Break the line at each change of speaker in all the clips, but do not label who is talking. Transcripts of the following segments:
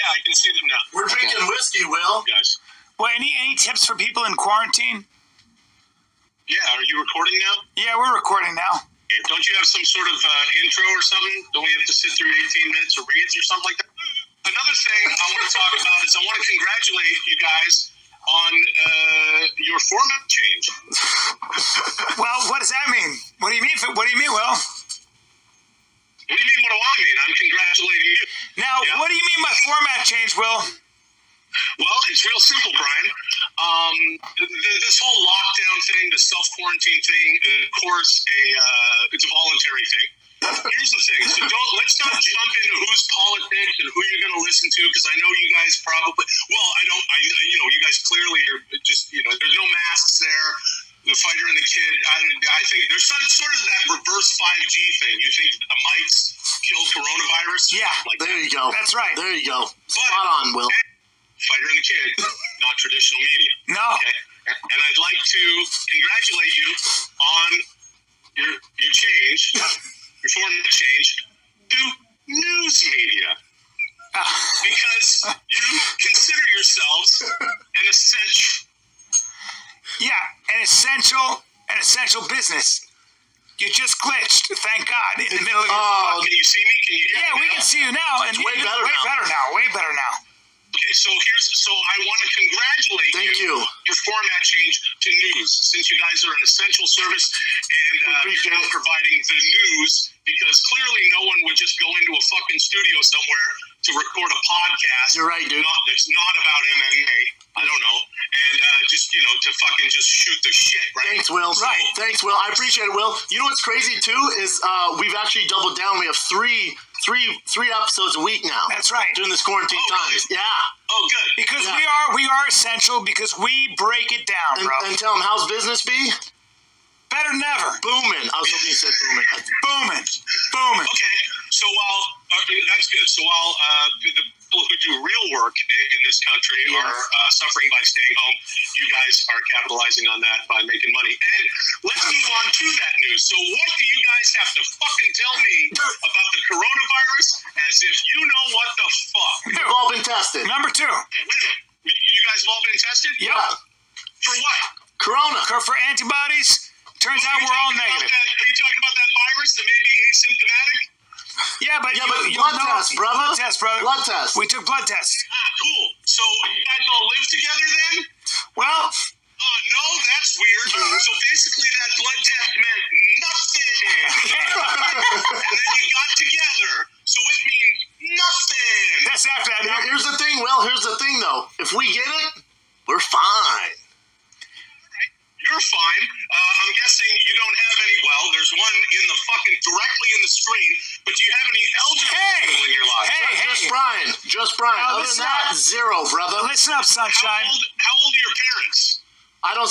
Yeah, I can see them now.
We're drinking whiskey, Will.
Guys.
Well, any tips for people in quarantine?
Yeah, are you recording now?
Yeah, we're recording now.
Don't you have some sort of intro or something? Don't we have to sit through 18 minutes of reads or something like that? Another thing I want to talk about is I want to congratulate you guys on your format change.
Well, what does that mean? What do you mean, Will?
What do you mean, what do I mean? I'm congratulating you.
Now, What do you mean by format change, Will?
Well, it's real simple, Brian. This whole lockdown thing, the self-quarantine thing, of course, it's a voluntary thing. Here's the thing. So let's not jump into who's politics and who you're going to listen to, because I know you guys probably, you guys clearly are just, there's no masks there. The fighter and the kid, I think there's sort of that reverse 5G thing. You think the mics kill coronavirus?
Yeah.
There you go.
That's right.
There you go. Spot on, Will.
Fighter and the kid, not traditional media.
No.
Okay? And I'd like to congratulate you on your change, your format change to news media. Because you consider yourselves an essential.
Yeah, an essential business. You just glitched, thank God, in the middle of your...
Can you see me? Can you hear me?
Yeah, we can see you now. And
it's way better now.
Way better now.
Okay, so I want to congratulate you. Your format change to news, since you guys are an essential service and you're now providing the news, because clearly no one would just go into a fucking studio somewhere to record a podcast.
You're right, dude.
It's not about MMA. I don't know. And to fucking just shoot the shit, right?
Thanks, Will.
Right.
Thanks, Will. I appreciate it, Will. You know what's crazy too is we've actually doubled down. We have three episodes a week now.
That's right.
During this quarantine times.
Really?
Yeah.
Oh, good.
Because we are essential because we break it down, bro.
And tell them, how's business be?
Better than ever.
Booming. I was hoping you said booming.
Booming.
Okay. So while that's good. So while the people who do real work in this country are suffering by staying home, you guys are capitalizing on that by making money. And let's move on to that news. So what do you guys have to fucking tell me about the coronavirus as if you know what the fuck?
We've all been tested.
Number 2.
Okay, wait a minute. You guys have all been tested?
Yep.
For what?
Corona.
For antibodies, turns out we're all negative.
Are you talking about that virus that may be asymptomatic?
Yeah, but
blood test, brother.
Blood test, brother.
Blood test.
We took blood tests.
Cool. So you guys all live together then?
Well,
No, that's weird. So basically that blood test meant nothing. And then you got together. So it means nothing.
that's after that.
Here's the thing, Will. Here's the thing, though. If we get it, we're fine.
You're fine. I'm guessing you don't have any. Well, there's one directly in the screen. But do you have any elderly people in your life?
Just Brian.
Now,
Other than that, zero, brother.
Listen up, sunshine.
How old are your parents?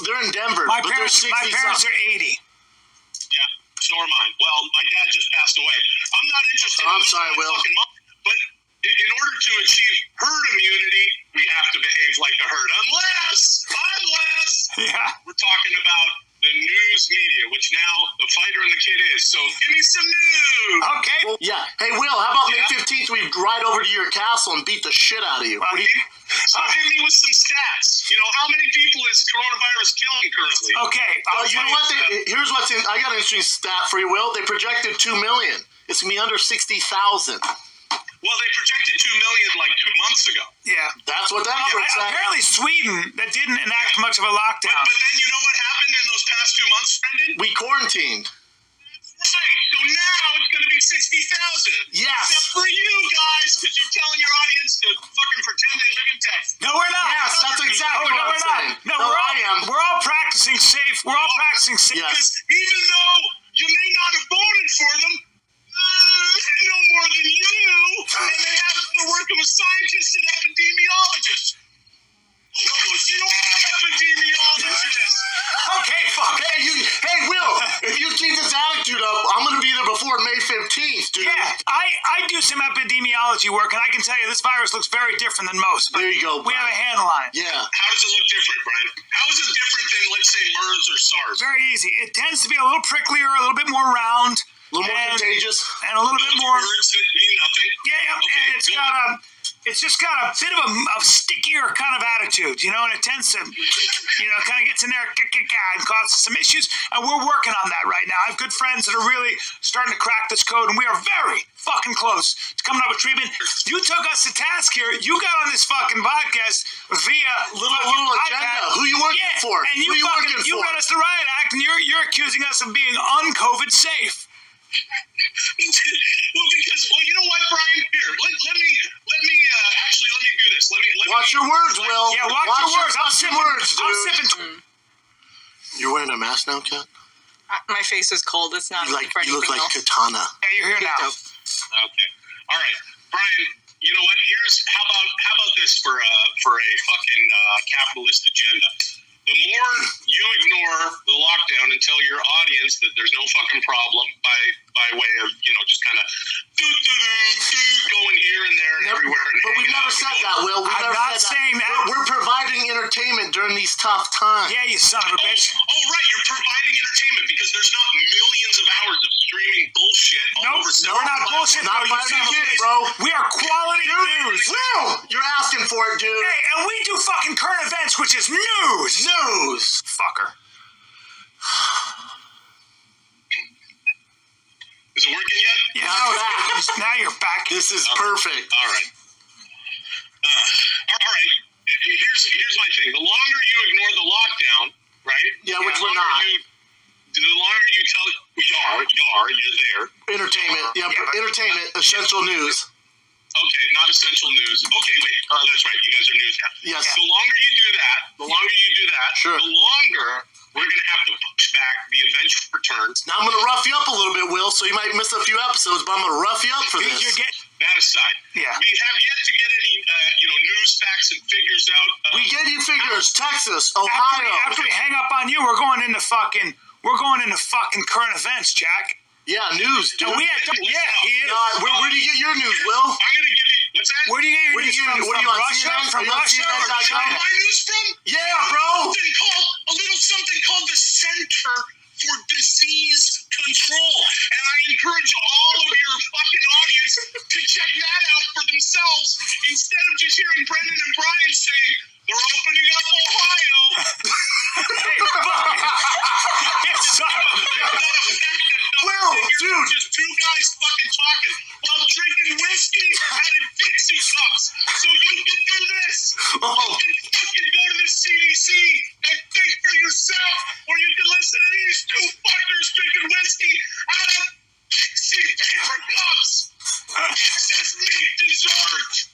They're in Denver.
My
but
parents
they're 60
are 80.
Yeah, so are mine. Well, my dad just passed away. I'm not interested.
I'm sorry, Will.
But in order to achieve herd immunity, we have to behave like a herd. Unless we're talking about the news media, which now the fighter and the kid is. So give me some news.
Okay.
Well, yeah. Hey, Will, how about May 15th we ride over to your castle and beat the shit out of you?
Well,
So hit me with some stats. How many people is coronavirus killing currently?
Okay.
You know what? Here's what's in. I got an interesting stat for you, Will. They projected 2 million. It's going to be under 60,000.
Well, they projected 2 million like 2 months ago.
Yeah.
That's what that said.
Apparently Sweden, that didn't enact much of a lockdown.
But then you know what happened in those past 2 months, Brendan?
We quarantined.
Right. So now it's going to be 60,000.
Yes.
Except for you guys, because you're telling your audience to fucking pretend they live in Texas.
No, we're not.
Yes, that's exactly what I'm saying.
No, I am. We're all practicing safe. We're all practicing safe.
Yes.
Because even though you may not have voted for them, they know more than you, and they have the work of a scientist and epidemiologist. You are epidemiologist.
Okay, fuck.
Hey, Will, if you keep this attitude up, I'm going to be there before May 15th, dude.
Yeah, I do some epidemiology work, and I can tell you this virus looks very different than most.
There you go,
We
Brian.
have a handle on it.
Yeah.
How does it look different, Brian? How is it different than, let's say, MERS or SARS?
Very easy. It tends to be a little pricklier, a little bit more round.
A little more contagious.
And a little bit more.
Words that mean nothing.
Yeah,
Okay,
and it's
good.
got it's just got a bit of a stickier kind of attitude, you know, and it tends to, you know, kind of gets in there and causes some issues. And we're working on that right now. I have good friends that are really starting to crack this code, and we are very fucking close to coming up with treatment. You took us to task here. You got on this fucking podcast via
little agenda. Who you working for?
And you read us the riot act, and you're accusing us of being un-COVID safe.
Well, because you know what, Brian? Here, let me do this. Let me
watch your words, Will.
Yeah, watch your words. I'm
sipping. You're wearing a mask now, Kat?
My face is cold. It's not.
You look like Katana.
Yeah, you're here now.
Okay. All right, Brian. You know what? How about this for a fucking capitalist agenda? The more you ignore the lockdown and tell your audience that there's no fucking problem by way of, you know, just kind of going here and there and everywhere.
But we've never said that, Will.
I'm not saying that.
We're providing entertainment during these tough times.
Yeah, you son of a bitch.
Oh, right. You're providing entertainment because there's not millions of hours of streaming bullshit all over.
No, we're not bullshit.
Not
you son of a bitch,
bro.
We are quality news.
Will, you're asking for it, dude.
Hey, and we do fucking current events, which is news. Fucker.
Is it working yet?
Yeah, now you're back.
This is perfect.
All right. All right. Here's my thing. The longer you ignore the lockdown, right?
Yeah, which we're not.
The longer you tell you're there.
Entertainment. Yeah, entertainment. Essential news.
Okay, not essential news. Okay, wait. That's right. You guys are news now.
Yes.
The longer you do that,
Sure.
the longer we're going to have to push back the eventual return.
Now I'm going to rough you up a little bit, Will, so you might miss a few episodes, but I'm going to rough you up for this.
That aside, we have yet to get any, news, facts, and figures out.
We get you figures. Texas, Ohio.
After we hang up on you, we're going into fucking current events, Jack.
Yeah, news, dude.
And he is.
Where do you get your news, Will?
I'm going to give you. What's that?
Where do you get your news from?
What are you on
Russia?
CNN?
From Russia? Or China?
My news from?
Yeah, bro.
Something called the Center for Disease Control, and I encourage all of your fucking audience to check that out for themselves instead of just hearing Brendan and Brian saying they're opening up Ohio.
Hey, fucking. It's
Will, dude.
Just two guys fucking talking while drinking whiskey out of Dixie cups. So you can do this. You can fucking go to the CDC and think for yourself, or you can listen to these two fuckers drinking whiskey out of Dixie paper cups. Excess meat dessert.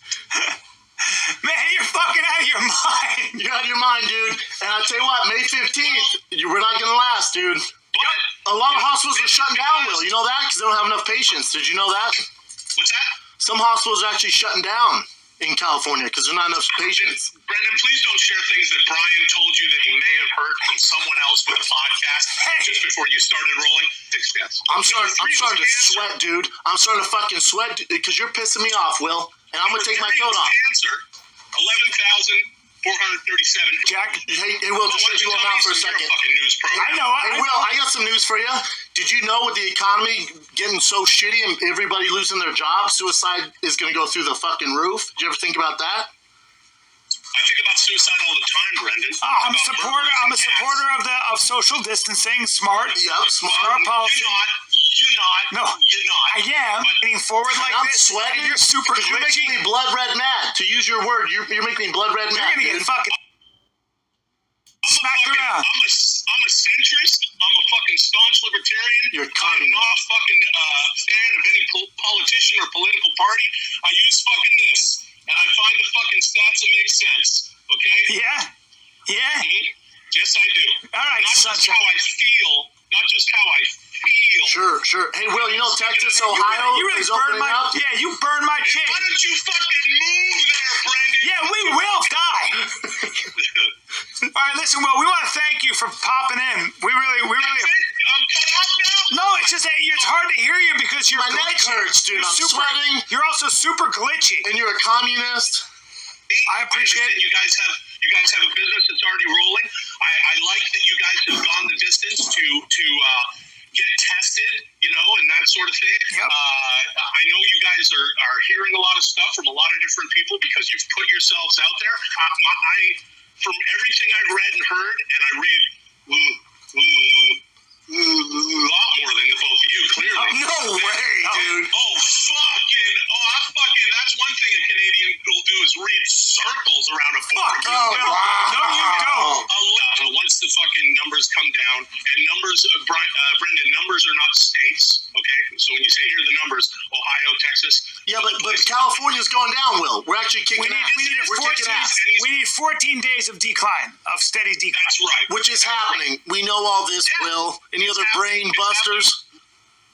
Man, you're fucking out of your mind.
You're out of your mind, dude. And I'll tell you what, May 15th, we're not going to last, dude. A lot of hospitals are shutting down, Will. You know that? Because they don't have enough patients. Did you know that?
What's that?
Some hospitals are actually shutting down in California because there's not enough patients.
Brendan, please don't share things that Brian told you that he may have heard from someone else with a podcast just before you started rolling.
I'm starting to sweat, dude. I'm starting to fucking sweat because you're pissing me off, Will. And I'm going to take my coat off.
Cancer, 11,437.
Jack?
Hey, Will, just shut you up now for a second.
I know.
Hey, Will, I got some news for you. Did you know with the economy getting so shitty and everybody losing their jobs, suicide is going to go through the fucking roof? Did you ever think about that?
I think about suicide all the time, Brendan.
I'm a supporter of social distancing. Smart.
Yep,
Smart policy.
You're not.
No,
you're not.
I am. Getting forward like
I'm
this.
sweating.
And you're super
You're
glitchy.
making me blood red mad. To use your word, you're making me blood red mad.
You're gonna get fucking smacked around.
I'm a centrist. I'm a fucking staunch libertarian.
You're
I'm not a fucking fan of any politician or political party. I use fucking this, and I find the fucking stats that make sense. Okay?
Yeah.
Mm-hmm. Yes, I do.
All right,
not just how I feel. Not just how I feel.
Sure. Hey, Will, you know Texas, Ohio
you really
is
burned
opening up?
Yeah, you burned my chin.
Why don't you fucking move there, Brendan?
Yeah, we will die. All right, listen, Will, we want to thank you for popping in. We really.
I'm cut off now?
No, it's just it's hard to hear you because you're
My neck
glitchy.
hurts, dude. I'm sweating.
You're also super glitchy.
And you're a communist.
I appreciate it.
You guys have a business that's already rolling. I like that you guys have gone the distance to get tests tested, and that sort of thing.
Yep.
I know you guys are hearing a lot of stuff from a lot of different people because you've put yourselves out there. From everything I've read and heard, and I read a lot more than the both of you, clearly.
No way, dude.
That's one thing a Canadian will do is read circles around a book.
Oh, wow.
No, you don't.
Once the fucking numbers come down, and Brendan, numbers are not states, okay? So when you say here are the numbers, Ohio, Texas.
Yeah, but California's going down, Will. We're actually kicking ass. We're kicking ass.
We need 14 days of decline, of steady decline.
That's right.
Which is happening. We know all this, Will. Any other brain busters?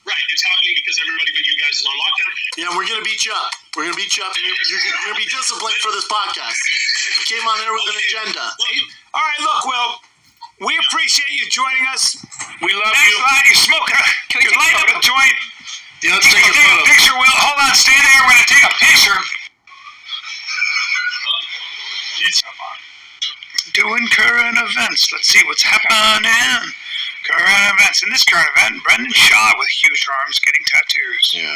Right, it's happening because everybody but you guys is on lockdown.
Yeah, we're going to beat you up. We're going to beat you up. You're going to be disciplined for this podcast. You came on there with an agenda.
All right, look, Will, we appreciate you joining us.
We love
Thanks
you.
a lot. You smoking.
Can we
You're
take a
lighting up a
photo?
joint.
Yeah, let's take a
Take a
photo.
picture, Will. Hold on, stay there. We're going to take a picture. Doing current events. Let's see what's happening. Current events. In this current event, Brendan Schaub with huge arms getting tattoos.
Yeah.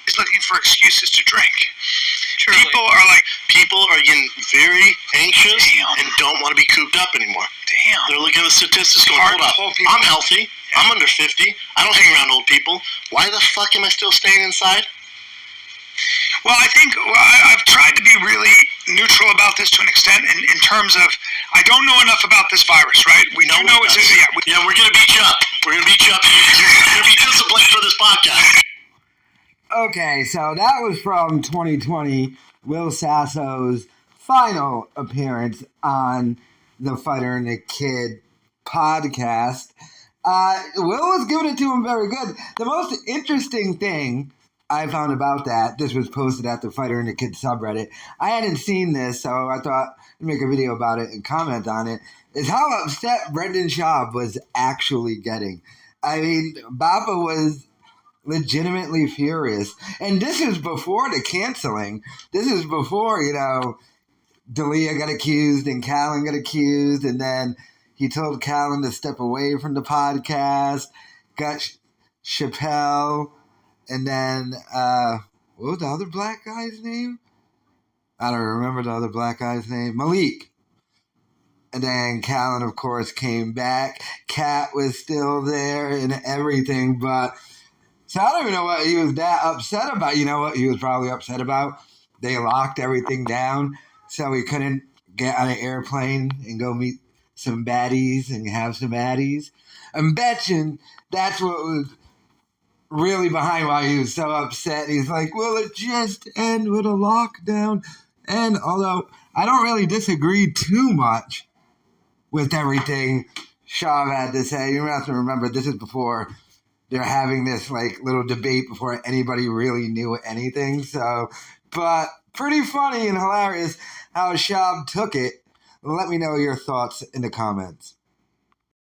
He's looking for excuses to drink.
Truly.
People are getting very anxious
Damn.
and don't want to be cooped up anymore.
Damn.
They're looking at the statistics going,
Hard
hold up,
to hold people.
I'm healthy. I'm under 50. I don't hang around old people. Why the fuck am I still staying inside?
Well, I think I've tried to be really neutral about this to an extent in terms of I don't know enough about this virus, right? We do know it's
Yeah, we're going to beat you up. We're going to beat you up. You're going to be disciplined for this podcast.
Okay, so that was from 2020, Will Sasso's final appearance on the Fighter and the Kid podcast. Will was giving it to him very good. The most interesting thing I found about that, this was posted at the Fighter and the Kid subreddit. I hadn't seen this, so I thought I'd make a video about it and comment on it, is how upset Brendan Schaub was actually getting. I mean, Baba was legitimately furious. And this is before the canceling. This is before, D'Elia got accused and Callen got accused, and then he told Callen to step away from the podcast, got Chappelle, and then, what was the other black guy's name? I don't remember the other black guy's name. Malik. And then Callen, of course, came back. Kat was still there and everything, but so I don't even know what he was that upset about. You know what he was probably upset about? They locked everything down, so he couldn't get on an airplane and go meet some baddies and have some baddies. I'm betting that's what was really behind why he was so upset. He's like, will it just end with a lockdown? And although I don't really disagree too much with everything Schaub had to say, you have to remember this is before they're having this little debate before anybody really knew anything. So, but pretty funny and hilarious how Schaub took it. Let me know your thoughts in the comments.